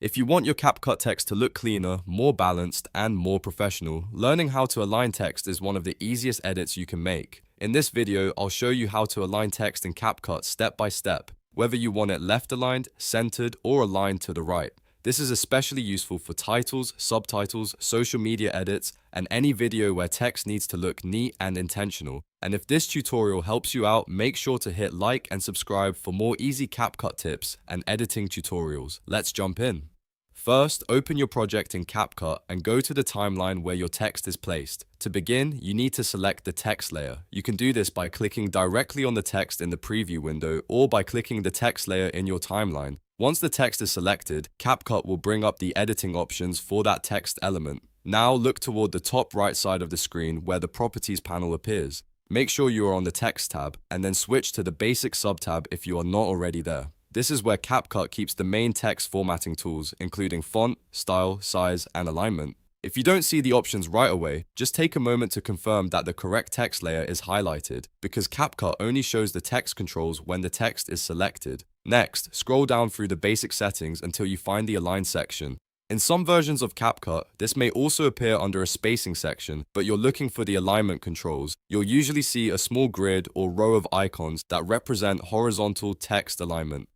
If you want your CapCut text to look cleaner, more balanced, and more professional, learning how to align text is one of the easiest edits you can make. In this video, I'll show you how to align text in CapCut step by step, whether you want it left aligned, centered, or aligned to the right. This is especially useful for titles, subtitles, social media edits, and any video where text needs to look neat and intentional. And if this tutorial helps you out, make sure to hit like and subscribe for more easy CapCut tips and editing tutorials. Let's jump in. First, open your project in CapCut and go to the timeline where your text is placed. To begin, you need to select the text layer. You can do this by clicking directly on the text in the preview window or by clicking the text layer in your timeline. Once the text is selected, CapCut will bring up the editing options for that text element. Now look toward the top right side of the screen where the Properties panel appears. Make sure you are on the Text tab and then switch to the Basic subtab if you are not already there. This is where CapCut keeps the main text formatting tools, including font, style, size, and alignment. If you don't see the options right away, just take a moment to confirm that the correct text layer is highlighted, because CapCut only shows the text controls when the text is selected. Next, scroll down through the basic settings until you find the Align section. In some versions of CapCut, this may also appear under a spacing section, but you're looking for the alignment controls. You'll usually see a small grid or row of icons that represent horizontal text alignment.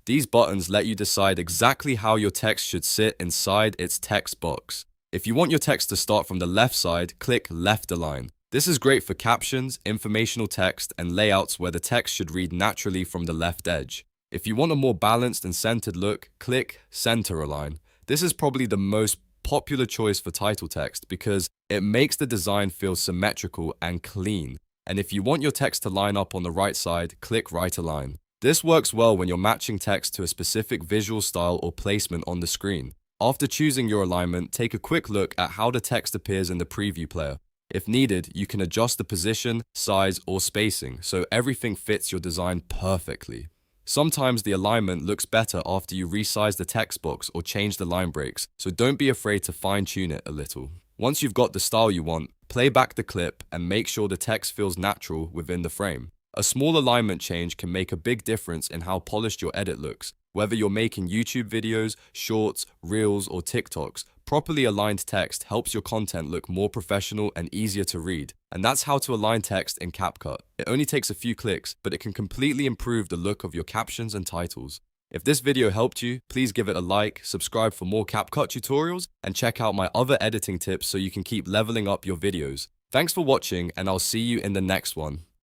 These buttons let you decide exactly how your text should sit inside its text box. If you want your text to start from the left side, click Left Align. This is great for captions, informational text, and layouts where the text should read naturally from the left edge. If you want a more balanced and centered look, click Center Align. This is probably the most popular choice for title text because it makes the design feel symmetrical and clean. And if you want your text to line up on the right side, click Right Align. This works well when you're matching text to a specific visual style or placement on the screen. After choosing your alignment, take a quick look at how the text appears in the preview player. If needed, you can adjust the position, size, or spacing so everything fits your design perfectly. Sometimes the alignment looks better after you resize the text box or change the line breaks, so don't be afraid to fine-tune it a little. Once you've got the style you want, play back the clip and make sure the text feels natural within the frame. A small alignment change can make a big difference in how polished your edit looks. Whether you're making YouTube videos, shorts, reels, or TikToks, properly aligned text helps your content look more professional and easier to read. And that's how to align text in CapCut. It only takes a few clicks, but it can completely improve the look of your captions and titles. If this video helped you, please give it a like, subscribe for more CapCut tutorials, and check out my other editing tips so you can keep leveling up your videos. Thanks for watching, and I'll see you in the next one.